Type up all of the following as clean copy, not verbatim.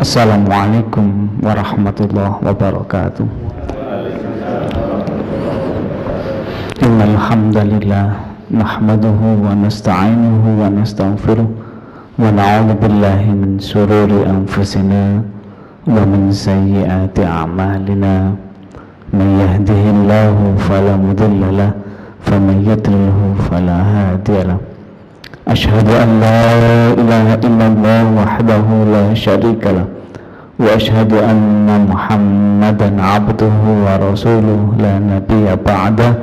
Assalamualaikum warahmatullahi wabarakatuh. Innal hamdalillah nahmaduhu wa nasta'inuhu wa nastaghfiruh wa na'udzu billahi min shururi anfusina wa min sayyiati a'malina. Man yahdihillahu fala mudilla lahu wa man yudlilhu fala hadiya lahu. Asyhadu an la ilaha illallah wahdahu la syarika lah wa asyhadu anna Muhammadan abduhu wa rasuluh la nabiyya ba'dah.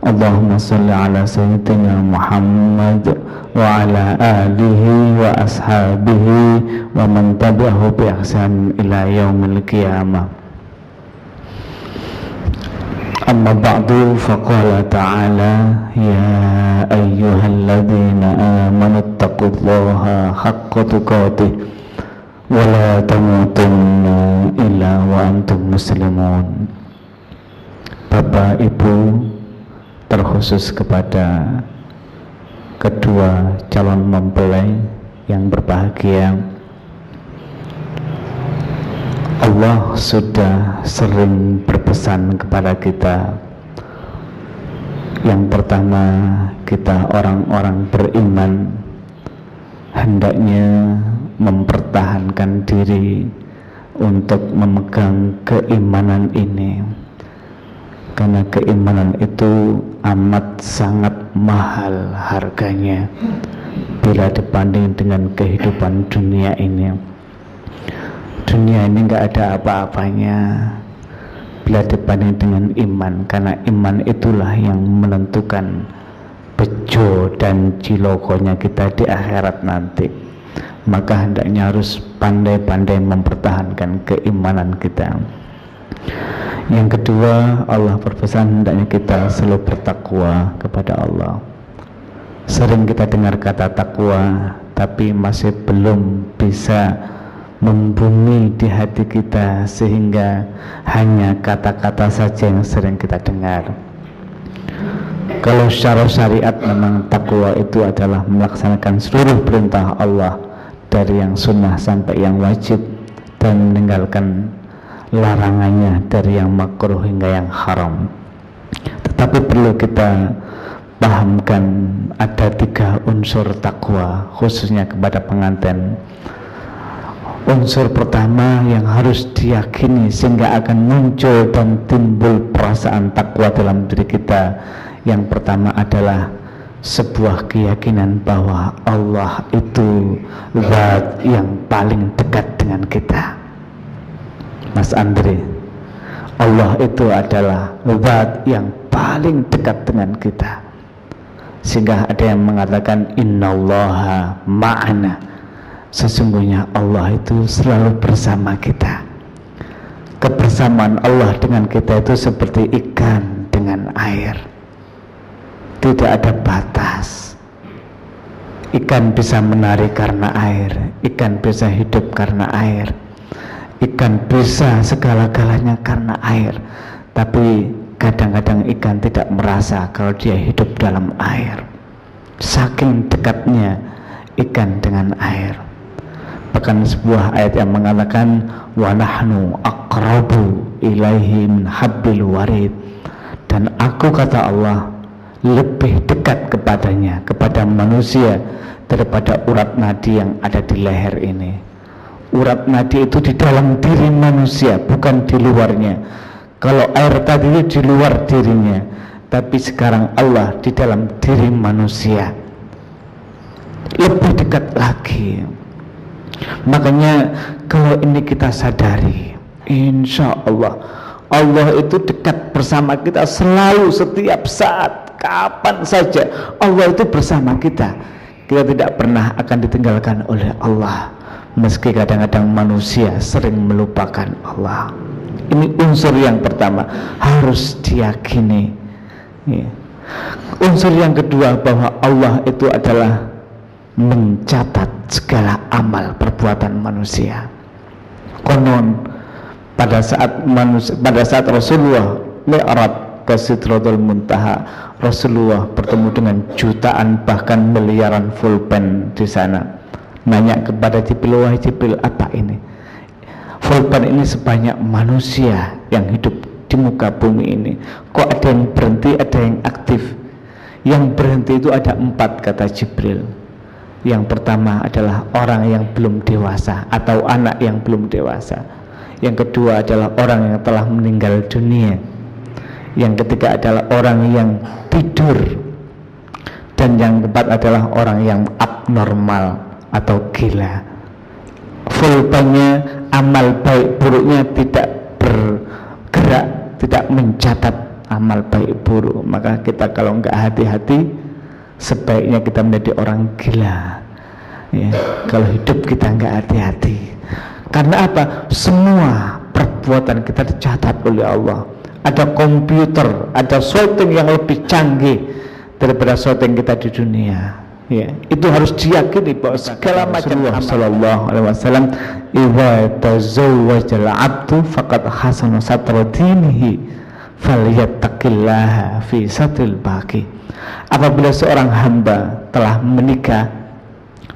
Allahumma salli ala sayyidina Muhammad wa ala alihi wa ashabihi wa man tabi'ahu bi ihsan ila yaumil qiyamah. Amma ba'du, faqala ta'ala ya ayyuhalladzina amanu taqullaha haqqa tuqatih wa la tamutunna illa wa antum muslimun. Bapak Ibu, terkhusus kepada kedua calon mempelai yang berbahagia, Allah sudah sering berpesan kepada kita. Yang pertama, kita orang-orang beriman hendaknya mempertahankan diri untuk memegang keimanan ini, karena keimanan itu amat sangat mahal harganya bila dibanding dengan kehidupan dunia ini. Dunia ini enggak ada apa-apanya bila dibanding dengan iman, karena iman itulah yang menentukan bejo dan cilokonya kita di akhirat nanti. Maka hendaknya harus pandai-pandai mempertahankan keimanan kita. Yang kedua, Allah berpesan hendaknya kita selalu bertakwa kepada Allah. Sering kita dengar kata takwa, tapi masih belum bisa membumi di hati kita, sehingga hanya kata-kata saja yang sering kita dengar. Kalau secara syariat memang takwa itu adalah melaksanakan seluruh perintah Allah, dari yang sunnah sampai yang wajib, dan meninggalkan larangannya dari yang makruh hingga yang haram. Tetapi perlu kita pahamkan ada 3 unsur takwa, khususnya kepada pengantin. Unsur pertama yang harus diyakini sehingga akan muncul dan timbul perasaan takwa dalam diri kita, yang pertama adalah sebuah keyakinan bahwa Allah itu zat yang paling dekat dengan kita. Mas Andre, Allah itu adalah zat yang paling dekat dengan kita, sehingga ada yang mengatakan innallaha ma'ana, sesungguhnya Allah itu selalu bersama kita. Kebersamaan Allah dengan kita itu seperti ikan dengan air, tidak ada batas. Ikan bisa menari karena air, ikan bisa hidup karena air, ikan bisa segala-galanya karena air. Tapi kadang-kadang ikan tidak merasa kalau dia hidup dalam air, saking dekatnya ikan dengan air. Bahkan sebuah ayat yang mengatakan wa nahnu aqrabu ilaihi min hablil warid, dan aku, kata Allah, lebih dekat kepadanya, kepada manusia, daripada urat nadi yang ada di leher ini. Urat nadi itu di dalam diri manusia, bukan di luarnya. Kalau air tadi itu di luar dirinya, tapi sekarang Allah di dalam diri manusia, lebih dekat lagi. Makanya kalau ini kita sadari, insya Allah Allah itu dekat bersama kita selalu, setiap saat, kapan saja Allah itu bersama kita. Kita tidak pernah akan ditinggalkan oleh Allah, meski kadang-kadang manusia sering melupakan Allah. Ini unsur yang pertama, harus diyakini. Unsur yang kedua, bahwa Allah itu adalah mencatat segala amal perbuatan manusia. Konon pada saat Rasulullah Mi'raj ke Sidratul Muntaha, Rasulullah bertemu dengan jutaan bahkan miliaran pulpen di sana. Nanya kepada Jibril, wahai Jibril, apa ini? Volban ini sebanyak manusia yang hidup di muka bumi ini, kok ada yang berhenti, ada yang aktif. Yang berhenti itu ada 4, kata Jibril. Yang pertama adalah orang yang belum dewasa atau anak yang belum dewasa. Yang kedua adalah orang yang telah meninggal dunia. Yang ketiga adalah orang yang tidur. Dan yang keempat adalah orang yang abnormal atau gila. Volbannya, amal baik buruknya tidak bergerak, tidak mencatat amal baik buruk. Maka kita kalau nggak hati-hati, sebaiknya kita menjadi orang gila ya, kalau hidup kita nggak hati-hati. Karena apa? Semua perbuatan kita dicatat oleh Allah. Ada komputer, ada shooting yang lebih canggih daripada shooting kita di dunia ya. Itu harus diyakini bahwa segala macam amal. Sallallahu alaihi wasallam, "Idza tazawwajal 'abdu faqad hasana satra dinihi falyattaqillaha fi satril baqi." Apabila seorang hamba telah menikah,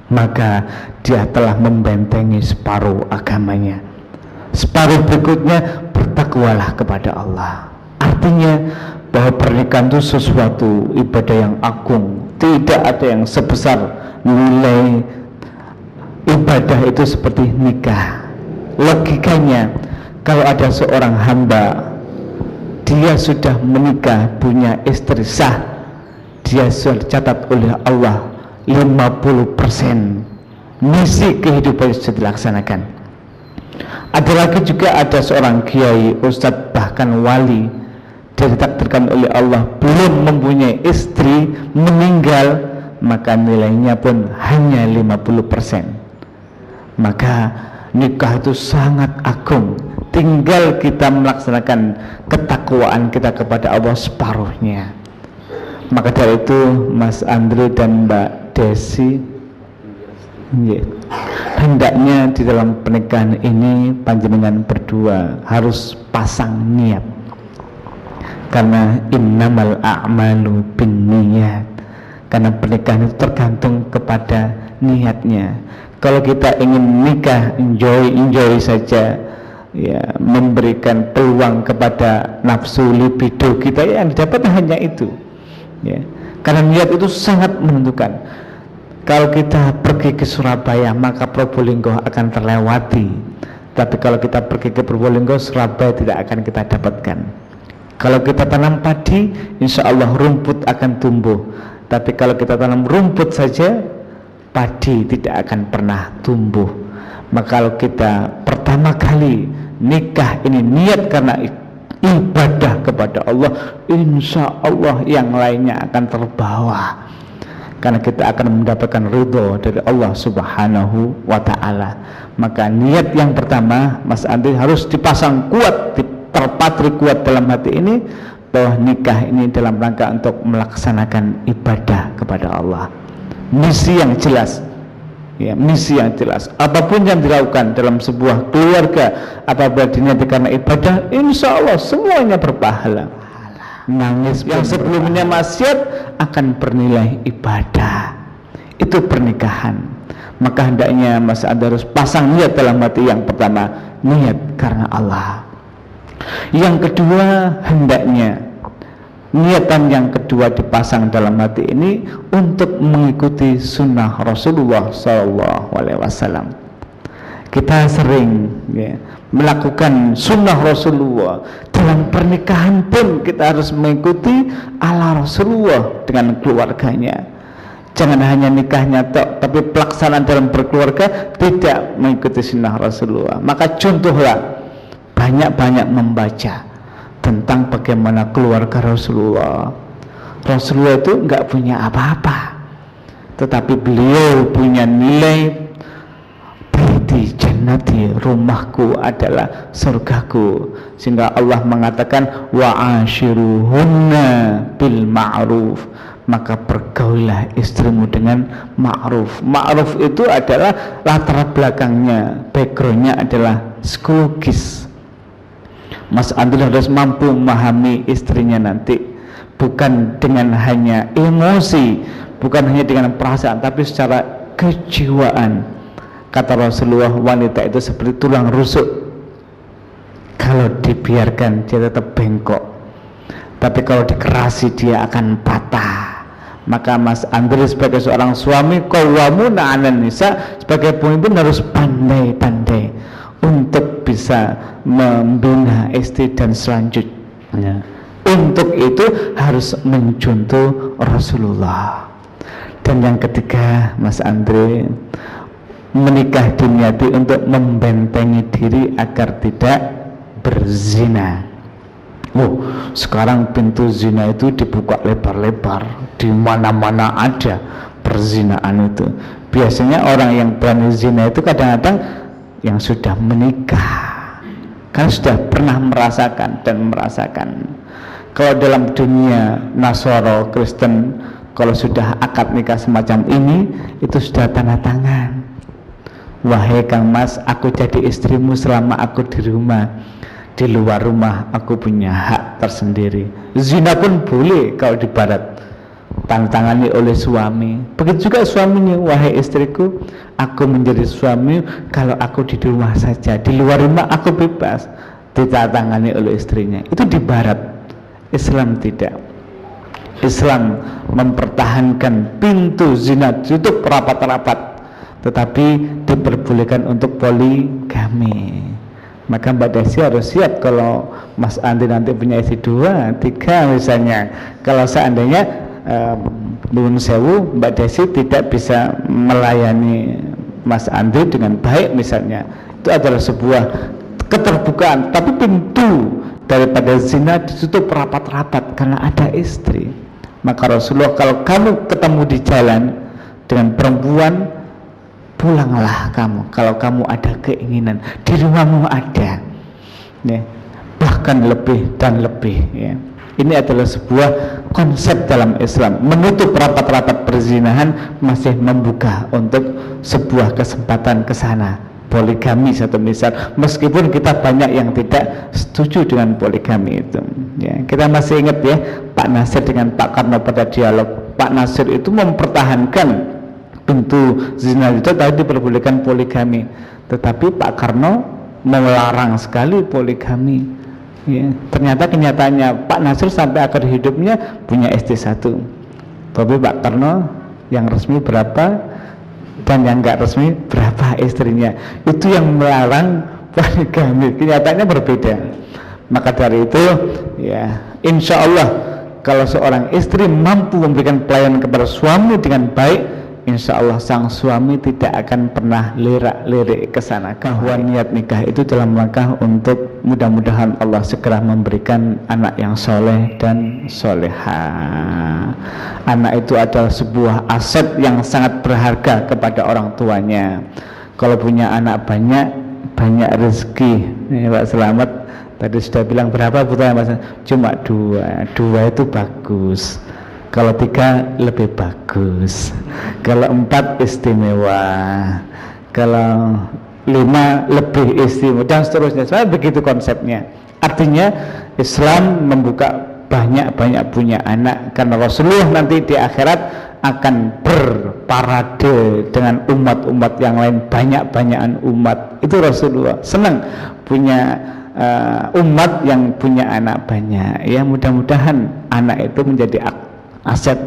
maka dia telah membentengi separuh agamanya. Separuh berikutnya, bertakwalah kepada Allah. Artinya bahwa pernikahan itu sesuatu ibadah yang agung. Tidak ada yang sebesar nilai ibadah itu seperti nikah. Logikanya, kalau ada seorang hamba, dia sudah menikah, punya istri sah, dia sudah dicatat oleh Allah 50% misi kehidupan sudah dilaksanakan. Ada lagi juga ada seorang kiai, ustadz, bahkan wali, dia ditakdirkan oleh Allah belum mempunyai istri, meninggal, maka nilainya pun hanya 50%. Maka nikah itu sangat agung. Tinggal kita melaksanakan ketakwaan kita kepada Allah separuhnya. Maka dari itu Mas Andre dan Mbak Desi, hendaknya di dalam pernikahan ini panjenengan berdua harus pasang niat. Karena innamal a'malu binniyat. Karena pernikahan itu tergantung kepada niatnya. Kalau kita ingin nikah enjoy saja ya, memberikan peluang kepada nafsu libido kita, yang didapat hanya itu ya. Karena niat itu sangat menentukan. Kalau kita pergi ke Surabaya, maka Probolinggo akan terlewati. Tapi kalau kita pergi ke Probolinggo, Surabaya tidak akan kita dapatkan. Kalau kita tanam padi, insya Allah rumput akan tumbuh. Tapi kalau kita tanam rumput saja, padi tidak akan pernah tumbuh. Maka kalau kita pertama kali nikah ini niat karena ibadah kepada Allah, insya Allah yang lainnya akan terbawa. Karena kita akan mendapatkan ridho dari Allah Subhanahu wa ta'ala. Maka niat yang pertama, Mas Andri, harus dipasang kuat, terpatri kuat dalam hati ini, bahwa nikah ini dalam rangka untuk melaksanakan ibadah kepada Allah. Misi yang jelas ya, misi yang jelas. Apapun yang dilakukan dalam sebuah keluarga, apabila diniati karena ibadah, insya Allah semuanya berpahala. Nangis yang sebelumnya maksiat akan bernilai ibadah. Itu pernikahan. Maka hendaknya Mas Anda harus pasang niat dalam hati. Yang pertama, niat karena Allah. Yang kedua, hendaknya niatan yang kedua dipasang dalam hati ini untuk mengikuti sunnah Rasulullah SAW. Kita sering ya, melakukan sunnah Rasulullah. Dalam pernikahan pun kita harus mengikuti ala Rasulullah dengan keluarganya. Jangan hanya nikahnya tok, tapi pelaksanaan dalam berkeluarga tidak mengikuti sunnah Rasulullah. Maka contohlah, banyak-banyak membaca tentang bagaimana keluarga Rasulullah. Rasulullah itu enggak punya apa-apa, tetapi beliau punya nilai baiti jannati, rumahku adalah surgaku. Sehingga Allah mengatakan wa ashiruhunna bil ma'ruf, maka pergaulah istrimu dengan ma'ruf. Ma'ruf itu adalah latar belakangnya, backgroundnya adalah psikologis. Mas Andri harus mampu memahami istrinya nanti, bukan dengan hanya emosi, bukan hanya dengan perasaan, tapi secara kejiwaan. Kata Rasulullah, wanita itu seperti tulang rusuk kalau dibiarkan dia tetap bengkok, tapi kalau dikerasi dia akan patah. Maka Mas Andri sebagai seorang suami, qawwamuna 'alan nisa, sebagai pemimpin harus pandai-pandai untuk bisa membina istri dan selanjutnya. Untuk itu harus mencontoh Rasulullah. Dan yang ketiga, Mas Andri, menikah diniati untuk membentengi diri agar tidak berzina. Sekarang pintu zina itu dibuka lebar-lebar, di mana-mana ada perzinaan itu. Biasanya orang yang berani zina itu kadang-kadang yang sudah menikah, kan sudah pernah merasakan dan merasakan. Kalau dalam dunia Nasoro Kristen, kalau sudah akad nikah semacam ini, itu sudah tanda tangan. Wahai Kang Mas, aku jadi istrimu selama aku di rumah. Di luar rumah aku punya hak tersendiri. Zina pun boleh kalau di barat, tantangani oleh suami. Begitu juga suaminya, wahai istriku, aku menjadi suami kalau aku di rumah saja, di luar rumah aku bebas. Ditantangani oleh istrinya. Itu di barat. Islam tidak. Islam mempertahankan pintu zina tutup rapat-rapat, tetapi diperbolehkan untuk poligami. Maka Mbak Desi harus siap kalau Mas Andi nanti punya istri 2, 3 misalnya. Kalau seandainya nuwun sewu, Mbak Desi tidak bisa melayani Mas Andi dengan baik misalnya, itu adalah sebuah keterbukaan. Tapi pintu daripada zina ditutup rapat-rapat karena ada istri. Maka Rasulullah, kalau kamu ketemu di jalan dengan perempuan, pulanglah kamu kalau kamu ada keinginan, di rumahmu ada ya, bahkan lebih dan lebih ya. Ini adalah sebuah konsep dalam Islam. Menutup rapat-rapat perzinahan masih membuka untuk sebuah kesempatan ke sana. Poligami satu misal, meskipun kita banyak yang tidak setuju dengan poligami itu ya. Kita masih ingat ya Pak Nasir dengan Pak Karno pada dialog. Pak Nasir itu mempertahankan pintu zina itu tadi diperbolehkan poligami, tetapi Pak Karno melarang sekali poligami ya. Ternyata kenyataannya Pak Nasir sampai akhir hidupnya punya istri 1, tapi Pak Karno yang resmi berapa dan yang enggak resmi berapa istrinya. Itu yang melarang poligami, kenyataannya berbeda. Maka dari itu ya, insya Allah kalau seorang istri mampu memberikan pelayanan kepada suami dengan baik, insya Allah sang suami tidak akan pernah lirak-lirik ke sana. Bahwa niat nikah itu dalam rangka untuk mudah-mudahan Allah segera memberikan anak yang soleh dan soleha. Anak itu adalah sebuah aset yang sangat berharga kepada orang tuanya. Kalau punya anak banyak rezeki. Pak Selamat tadi sudah bilang berapa putra Mas? Cuma 2 itu bagus. Kalau 3 lebih bagus, kalau 4 istimewa, kalau 5 lebih istimewa, dan seterusnya. Soalnya begitu konsepnya. Artinya Islam membuka banyak-banyak punya anak, karena Rasulullah nanti di akhirat akan berparade dengan umat-umat yang lain, banyak-banyakan umat. Itu Rasulullah senang punya umat yang punya anak banyak. Ya, mudah-mudahan anak itu menjadi aset,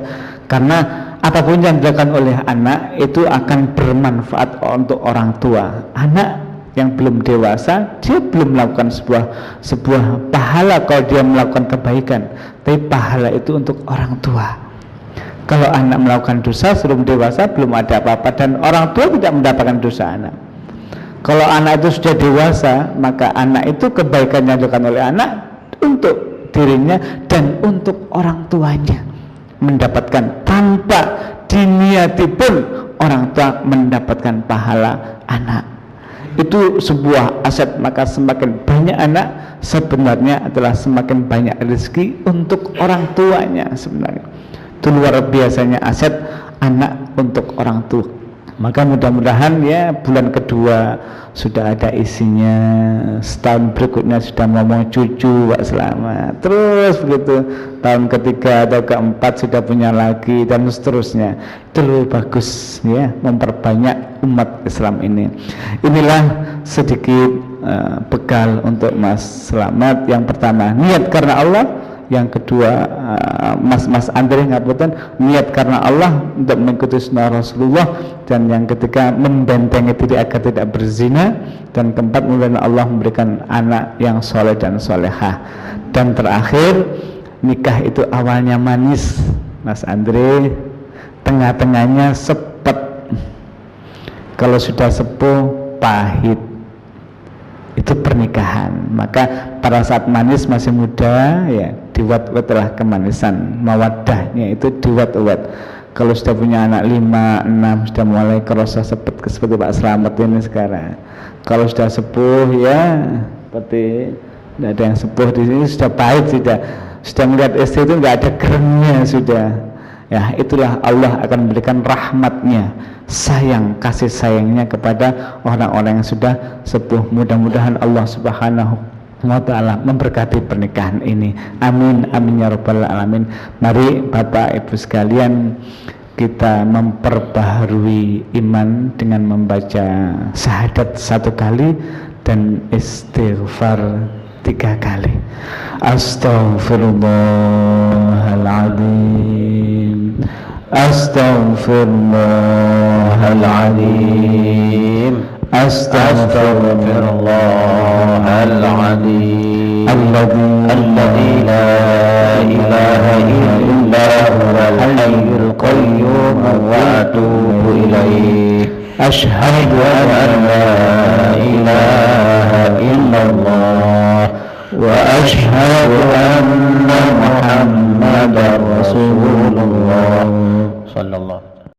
karena apapun yang dilakukan oleh anak itu akan bermanfaat untuk orang tua. Anak yang belum dewasa, dia belum melakukan sebuah pahala kalau dia melakukan kebaikan, tapi pahala itu untuk orang tua. Kalau anak melakukan dosa sebelum dewasa, belum ada apa-apa, dan orang tua tidak mendapatkan dosa anak. Kalau anak itu sudah dewasa, maka anak itu kebaikan yang dilakukan oleh anak untuk dirinya dan untuk orang tuanya mendapatkan, tanpa diniati pun orang tua mendapatkan pahala anak. Itu sebuah aset. Maka semakin banyak anak sebenarnya adalah semakin banyak rezeki untuk orang tuanya. Sebenarnya itu luar biasanya aset anak untuk orang tua. Maka mudah-mudahan ya bulan kedua sudah ada isinya, setahun berikutnya sudah ngomong cucu Pak Selamat, terus begitu, tahun ketiga atau keempat sudah punya lagi dan seterusnya. Itu lebih bagus ya, memperbanyak umat Islam ini. Inilah sedikit bekal untuk Mas Selamat. Yang pertama, niat karena Allah. Yang kedua, Mas Andre ngapunten, niat karena Allah untuk mengikuti sunnah Rasulullah. Dan yang ketiga, membentengi diri agar tidak berzina. Dan keempat, mudah-mudahan Allah memberikan anak yang soleh dan solehah. Dan terakhir, nikah itu awalnya manis Mas Andre, tengah-tengahnya sepet, kalau sudah sepuh pahit. Itu pernikahan. Maka pada saat manis masih muda ya, diwat-watlah kemanisan, mawaddahnya itu diwat-wat. Kalau sudah punya anak 5, 6 sudah mulai kerasa seperti Pak Slamet ini sekarang. Kalau sudah sepuh ya, seperti tidak ada yang sepuh di sini, sudah pahit, sudah melihat istri itu nggak ada geremnya sudah. Ya, itulah Allah akan memberikan rahmatnya, sayang, kasih sayangnya kepada orang-orang yang sudah sepuh. Mudah-mudahan Allah Subhanahu wa ta'ala memberkati pernikahan ini. Amin, amin ya rabbal alamin. Mari Bapak Ibu sekalian, kita memperbaharui iman dengan membaca syahadat 1 kali dan istighfar 3 kali. Astaghfirullahaladzim, astaghfirullahaladzim, astaghfirullahaladzim, alladzi la ilaha illa huwal hayyul qayyum wa atubu ilaih. Asyhadu an la ilaha illallah wa asyhadu anna Muhammadar Rasulullah sallallahu